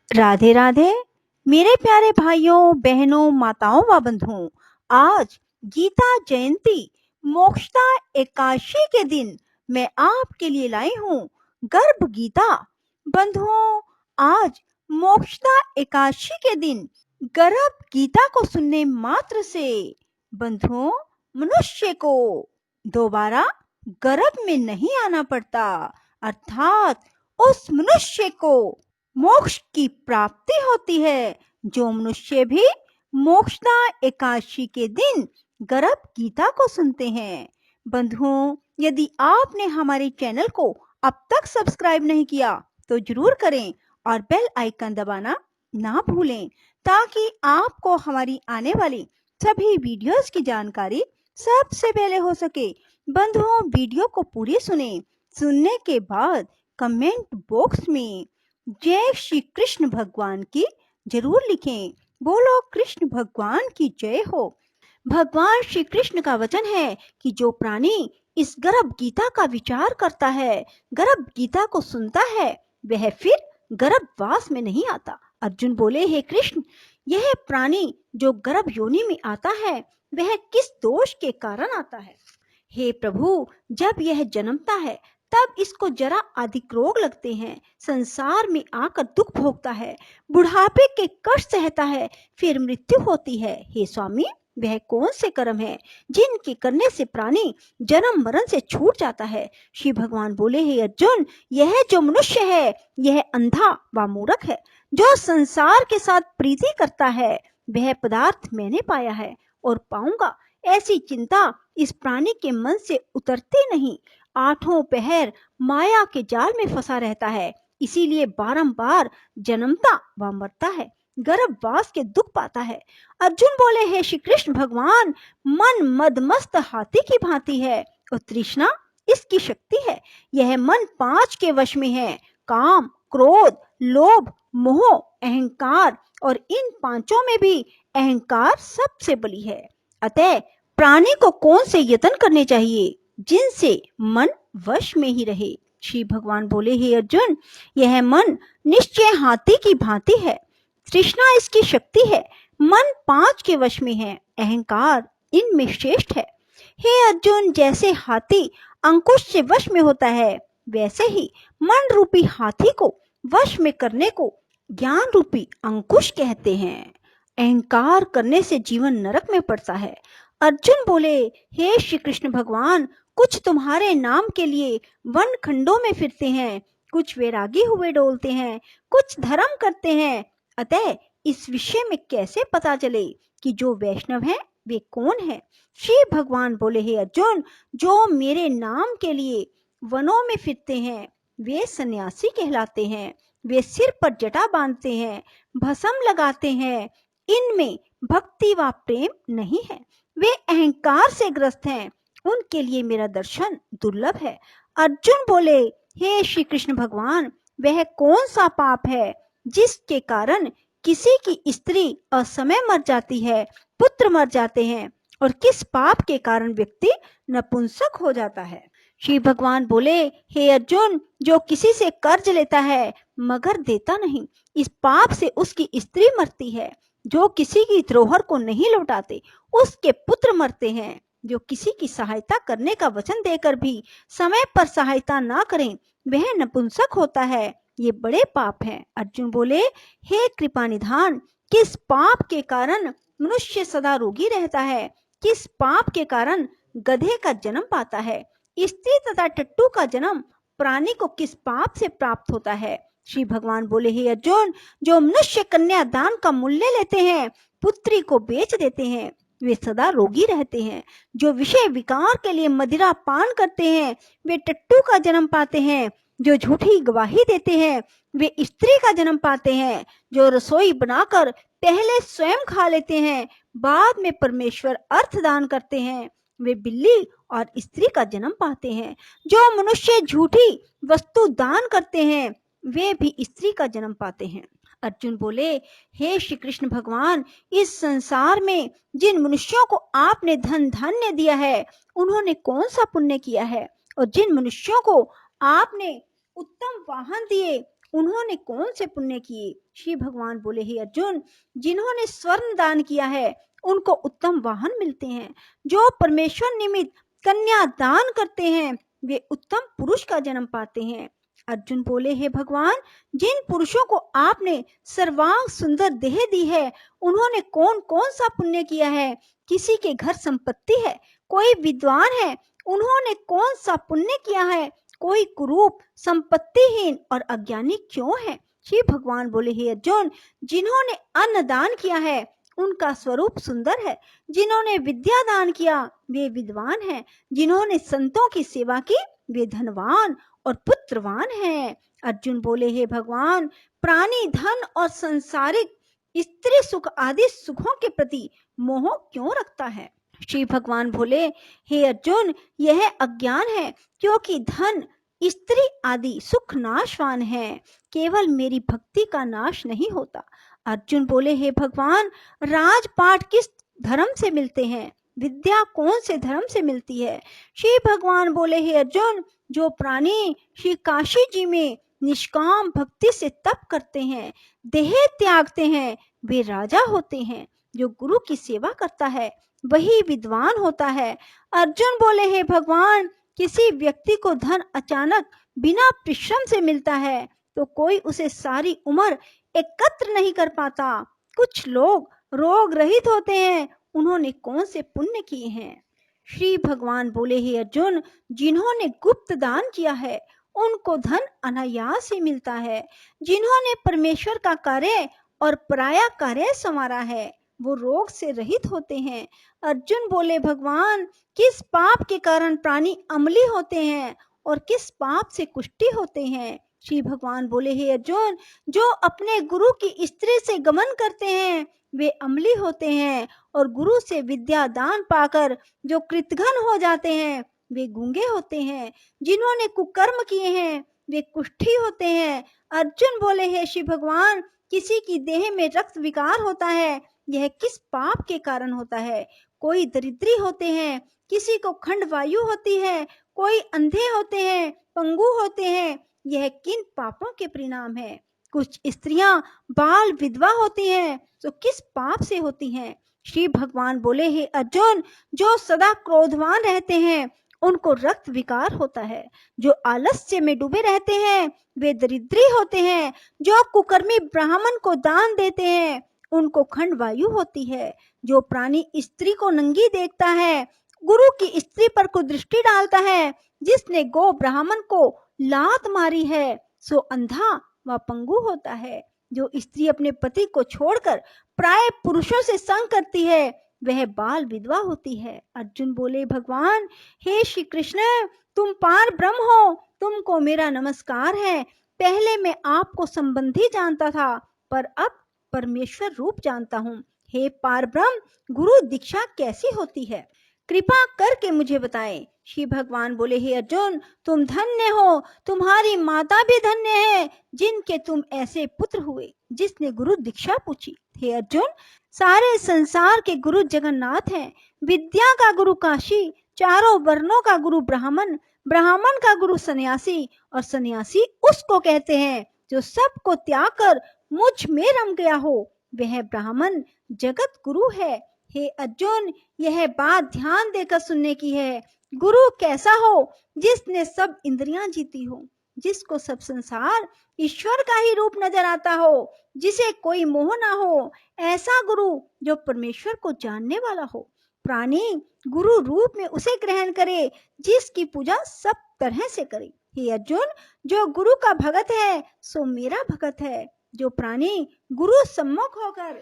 राधे राधे मेरे प्यारे भाइयों बहनों माताओं व बंधुओं। आज गीता जयंती मोक्षदा एकादशी के दिन मैं आपके लिए लाई हूँ गर्भ गीता। बंधुओं, आज मोक्षदा एकादशी के दिन गर्भ गीता को सुनने मात्र से बंधुओं मनुष्य को दोबारा गर्भ में नहीं आना पड़ता, अर्थात उस मनुष्य को मोक्ष की प्राप्ति होती है। जो मनुष्य भी मोक्षदा एकादशी के दिन गर्भ गीता को सुनते हैं। बंधुओं, यदि आपने हमारे चैनल को अब तक सब्सक्राइब नहीं किया तो जरूर करें और बेल आइकन दबाना ना भूलें, ताकि आपको हमारी आने वाली सभी वीडियोस की जानकारी सबसे पहले हो सके। बंधुओं, वीडियो को पूरी सुने। सुनने के बाद कमेंट बॉक्स में जय श्री कृष्ण भगवान की जरूर लिखें। बोलो कृष्ण भगवान की जय हो। भगवान श्री कृष्ण का वचन है कि जो प्राणी इस गर्भ गीता का विचार करता है, गर्भ गीता को सुनता है, वह फिर गर्भवास में नहीं आता। अर्जुन बोले, हे कृष्ण, यह प्राणी जो गर्भ योनि में आता है वह किस दोष के कारण आता है? हे प्रभु, जब यह जन्मता है तब इसको जरा अधिक रोग लगते हैं, संसार में आकर दुख भोगता है, बुढ़ापे के कष्ट सहता है, फिर मृत्यु होती है। हे स्वामी, वह कौन से कर्म है जिनके करने से प्राणी जन्म मरण से छूट जाता है? श्री भगवान बोले, हे अर्जुन, यह जो मनुष्य है यह अंधा व मूर्ख है। जो संसार के साथ प्रीति करता है वह पदार्थ मैंने पाया है और पाऊंगा, ऐसी चिंता इस प्राणी के मन से उतरती नहीं। आठों पहर माया के जाल में फंसा रहता है, इसीलिए बारंबार जन्मता व मरता है, गर्भवास के दुख पाता है। अर्जुन बोले, हे श्री कृष्ण भगवान, मन मदमस्त हाथी की भांति है और तृष्णा इसकी शक्ति है। यह मन 5 के वश में है, काम, क्रोध, लोभ, मोह, अहंकार, और इन पांचों में भी अहंकार सबसे बली है। अतः प्राणी को कौन से यत्न करने चाहिए जिनसे मन वश में ही रहे? श्री भगवान बोले, हे अर्जुन, यह मन निश्चय हाथी की भांति है, तृष्णा इसकी शक्ति है, मन 5 के वश में है, अहंकार इनमें श्रेष्ठ है। हे अर्जुन, जैसे हाथी अंकुश से वश में होता है वैसे ही मन रूपी हाथी को वश में करने को ज्ञान रूपी अंकुश कहते हैं। अहंकार करने से जीवन नरक में पड़ता है। अर्जुन बोले, हे श्री कृष्ण भगवान, कुछ तुम्हारे नाम के लिए वन खंडों में फिरते हैं, कुछ वैरागी हुए डोलते हैं, कुछ धर्म करते हैं। अतः इस विषय में कैसे पता चले कि जो वैष्णव है वे कौन है? श्री भगवान बोले, हे अर्जुन, जो मेरे नाम के लिए वनों में फिरते हैं वे सन्यासी कहलाते हैं। वे सिर पर जटा बांधते हैं, भस्म लगाते हैं, इनमें भक्ति व प्रेम नहीं है, वे अहंकार से ग्रस्त हैं, उनके लिए मेरा दर्शन दुर्लभ है। अर्जुन बोले, हे श्री कृष्ण भगवान, वह कौन सा पाप है जिसके कारण किसी की स्त्री असमय मर जाती है, पुत्र मर जाते हैं, और किस पाप के कारण व्यक्ति नपुंसक हो जाता है? श्री भगवान बोले, हे अर्जुन, जो किसी से कर्ज लेता है मगर देता नहीं, इस पाप से उसकी स्त्री मरती है। जो किसी की धरोहर को नहीं लौटाते उसके पुत्र मरते हैं। जो किसी की सहायता करने का वचन देकर भी समय पर सहायता ना करें वह नपुंसक होता है। ये बड़े पाप हैं। अर्जुन बोले, हे कृपा निधान, किस पाप के कारण मनुष्य सदा रोगी रहता है? किस पाप के कारण गधे का जन्म पाता है? स्त्री तथा टट्टू का जन्म प्राणी को किस पाप से प्राप्त होता है? श्री भगवान बोले, हे अर्जुन, जो मनुष्य कन्या दान का मूल्य लेते हैं, पुत्री को बेच देते हैं, वे सदा रोगी रहते हैं। जो विषय विकार के लिए मदिरा पान करते हैं वे टट्टू का जन्म पाते हैं। जो झूठी गवाही देते हैं वे स्त्री का जन्म पाते हैं। जो रसोई बनाकर पहले स्वयं खा लेते हैं, बाद में परमेश्वर अर्थ दान करते हैं, वे बिल्ली और स्त्री का जन्म पाते हैं। जो मनुष्य झूठी वस्तु दान करते हैं वे भी स्त्री का जन्म पाते हैं। अर्जुन बोले, हे श्री कृष्ण भगवान, इस संसार में जिन मनुष्यों को आपने धन धान्य दिया है उन्होंने कौन सा पुण्य किया है? और जिन मनुष्यों को आपने उत्तम वाहन दिए उन्होंने कौन से पुण्य किए? श्री भगवान बोले, हे अर्जुन, जिन्होंने स्वर्ण दान किया है उनको उत्तम वाहन मिलते हैं। जो परमेश्वर निमित्त कन्या दान करते हैं वे उत्तम पुरुष का जन्म पाते हैं। अर्जुन बोले, हे भगवान, जिन पुरुषों को आपने सर्वांग सुंदर देह दी है उन्होंने कौन कौन सा पुण्य किया है? किसी के घर संपत्ति है, कोई विद्वान है, उन्होंने कौन सा पुण्य किया है? कोई कुरूप, संपत्तिहीन और अज्ञानी क्यों है? श्री भगवान बोले, हे अर्जुन, जिन्होंने अन्न दान किया है उनका स्वरूप सुंदर है। जिन्होंने विद्या दान किया वे विद्वान हैं। जिन्होंने संतों की सेवा की वे धनवान और पुत्रवान हैं। अर्जुन बोले, हे भगवान, प्राणी धन और संसारिक स्त्री सुख आदि सुखों के प्रति मोह क्यों रखता है? श्री भगवान बोले, हे अर्जुन, यह अज्ञान है, क्योंकि धन, स्त्री आदि सुख नाशवान है, केवल मेरी भक्ति का नाश नहीं होता। अर्जुन बोले, हे भगवान, राजपाट किस धर्म से मिलते हैं? विद्या कौन से धर्म से मिलती है? श्री भगवान बोले, हे अर्जुन, जो प्राणी श्री काशी जी में निष्काम भक्ति से तप करते हैं, देह त्यागते हैं, वे राजा होते हैं। जो गुरु की सेवा करता है वही विद्वान होता है। अर्जुन बोले, हे भगवान, किसी व्यक्ति को धन अचानक बिना परिश्रम से मिलता है तो कोई उसे सारी उम्र एकत्र नहीं कर पाता। कुछ लोग रोग रहित होते हैं, उन्होंने कौन से पुण्य किए हैं? श्री भगवान बोले, हे अर्जुन, जिन्होंने गुप्त दान किया है उनको धन अनायास ही मिलता है। जिन्होंने परमेश्वर का कार्य और पराया कार्य संवारा है वो रोग से रहित होते हैं। अर्जुन बोले, भगवान, किस पाप के कारण प्राणी अम्ली होते हैं और किस पाप से कुष्ठी होते हैं? श्री भगवान बोले, हे अर्जुन, जो अपने गुरु की स्त्री से गमन करते हैं वे अम्ली होते हैं और गुरु से विद्या दान पाकर जो कृतघ्न हो जाते हैं वे गूंगे होते हैं। जिन्होंने कुकर्म किए हैं वे कुष्ठी होते हैं। अर्जुन बोले, हे श्री भगवान, किसी की देह में रक्त विकार होता है, यह किस पाप के कारण होता है? कोई दरिद्री होते हैं, किसी को खंड वायु होती है, कोई अंधे होते हैं, पंगु होते हैं, यह किन पापों के परिणाम है? कुछ स्त्रियां बाल विधवा होती हैं तो किस पाप से होती हैं? श्री भगवान बोले, हे अर्जुन, जो सदा क्रोधवान रहते हैं उनको रक्त विकार होता है। जो आलस्य में डूबे रहते हैं वे दरिद्री होते हैं। जो कुकर्मी ब्राह्मण को दान देते हैं उनको खंड वायु होती है। जो प्राणी स्त्री को नंगी देखता है, गुरु की स्त्री पर कुदृष्टि डालता है, जिसने गो ब्राह्मण को लात मारी है सो अंधा व पंगु होता है। जो स्त्री अपने पति को छोड़कर प्राय पुरुषों से संग करती है वह बाल विधवा होती है। अर्जुन बोले, भगवान, हे श्री कृष्ण, तुम पार ब्रह्म हो, तुमको मेरा नमस्कार है। पहले मैं आपको संबंधी जानता था पर अब परमेश्वर रूप जानता हूँ। हे पार ब्रह्म, गुरु दीक्षा कैसी होती है? कृपा करके मुझे बताएं। श्री भगवान बोले, हे अर्जुन, तुम धन्य हो, तुम्हारी माता भी धन्य है जिनके तुम ऐसे पुत्र हुए जिसने गुरु दीक्षा पूछी। हे अर्जुन, सारे संसार के गुरु जगन्नाथ हैं। विद्या का गुरु काशी, चारों वर्णों का गुरु ब्राह्मण, ब्राह्मण का गुरु सन्यासी और सन्यासी उसको कहते हैं जो सबको त्याग कर मुझ में रम गया हो, वह ब्राह्मण जगत गुरु है। हे अर्जुन, यह बात ध्यान देकर सुनने की है। गुरु कैसा हो? जिसने सब इंद्रियां जीती हो, जिसको सब संसार ईश्वर का ही रूप नजर आता हो, जिसे कोई मोह ना हो, ऐसा गुरु जो परमेश्वर को जानने वाला हो। प्राणी गुरु रूप में उसे ग्रहण करे जिसकी पूजा सब तरह से करे। हे अर्जुन, जो गुरु का भगत है सो मेरा भगत है। जो प्राणी गुरु सम्मुख होकर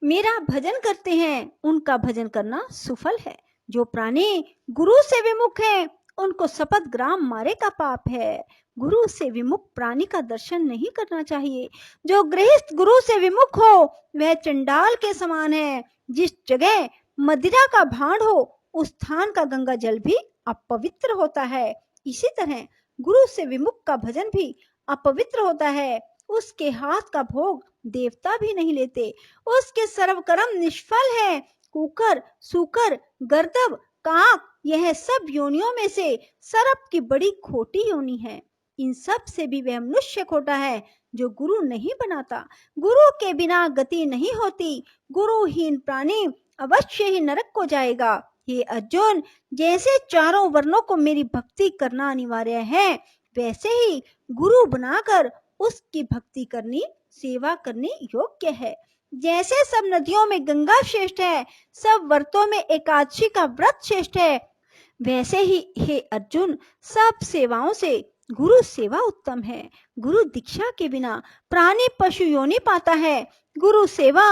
मेरा भजन करते हैं उनका भजन करना सुफल है। जो प्राणी गुरु से विमुख हैं उनको शपथ ग्राम मारे का पाप है। गुरु से विमुख प्राणी का दर्शन नहीं करना चाहिए। जो गृहस्थ गुरु से विमुख हो वह चंडाल के समान है। जिस जगह मदिरा का भांड हो उस स्थान का गंगा जल भी अपवित्र होता है। इसी तरह गुरु से विमुख का भजन भी अपवित्र होता है। उसके हाथ का भोग देवता भी नहीं लेते। उसके सर्व कर्म निष्फल है। कुकर, सूकर, गर्दभ, काक, यह सब योनियों में से सर्प की बड़ी खोटी योनि है। इन सब से भी वह मनुष्य खोटा है जो गुरु नहीं बनाता। गुरु के बिना गति नहीं होती। गुरुहीन प्राणी अवश्य ही नरक को जाएगा। हे अर्जुन, जैसे चारों वर्णों को मेरी भक्ति करना अनिवार्य है, वैसे ही गुरु बनाकर उसकी भक्ति करनी, सेवा करनी योग्य है। जैसे सब नदियों में गंगा श्रेष्ठ है, सब व्रतों में एकादशी का व्रत श्रेष्ठ है, वैसे ही हे अर्जुन, सब सेवाओं से गुरु सेवा उत्तम है। गुरु दीक्षा के बिना प्राणी पशु योनि पाता है। गुरु सेवा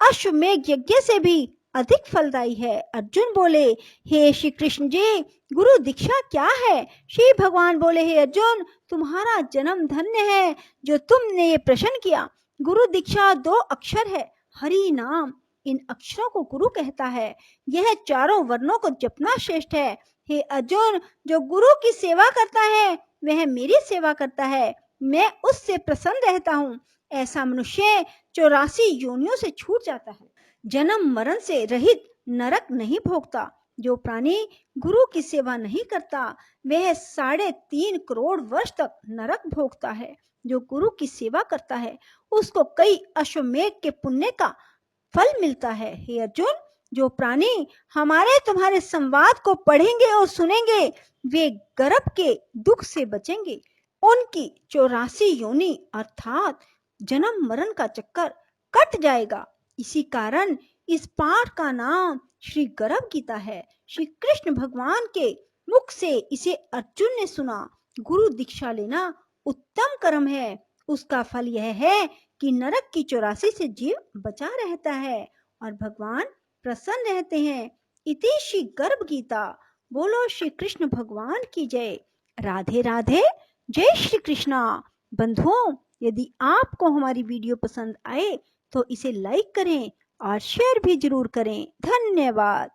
अश्वमेध यज्ञ से भी अधिक फलदायी है। अर्जुन बोले, हे श्री कृष्ण जी, गुरु दीक्षा क्या है? श्री भगवान बोले, हे अर्जुन, तुम्हारा जन्म धन्य है जो तुमने ये प्रश्न किया। गुरु दीक्षा 2 अक्षर है, हरि नाम। इन अक्षरों को गुरु कहता है। यह चारों वर्णों को जपना श्रेष्ठ है। हे अर्जुन, जो गुरु की सेवा करता है वह मेरी सेवा करता है, मैं उससे प्रसन्न रहता हूँ। ऐसा मनुष्य 84 योनियों से छूट जाता है, जन्म मरण से रहित नरक नहीं भोगता। जो प्राणी गुरु की सेवा नहीं करता वह 3.5 करोड़ वर्ष तक नरक भोगता है। जो गुरु की सेवा करता है उसको कई अश्वमेध के पुण्य का फल मिलता है। हे अर्जुन, जो प्राणी हमारे तुम्हारे संवाद को पढ़ेंगे और सुनेंगे वे गर्भ के दुख से बचेंगे। उनकी 84 योनि अर्थात जन्म मरण का चक्कर कट जाएगा। इसी कारण इस पाठ का नाम श्री गर्भ गीता है। श्री कृष्ण भगवान के मुख से इसे अर्जुन ने सुना। गुरु दीक्षा लेना उत्तम कर्म है। उसका फल यह है कि नरक की 84 से जीव बचा रहता है और भगवान प्रसन्न रहते हैं। इति श्री गर्भ गीता। बोलो श्री कृष्ण भगवान की जय। राधे राधे। जय श्री कृष्णा। बंधुओं, यदि आपको हमारी वीडियो पसंद आए तो इसे लाइक करें और शेयर भी जरूर करें। धन्यवाद।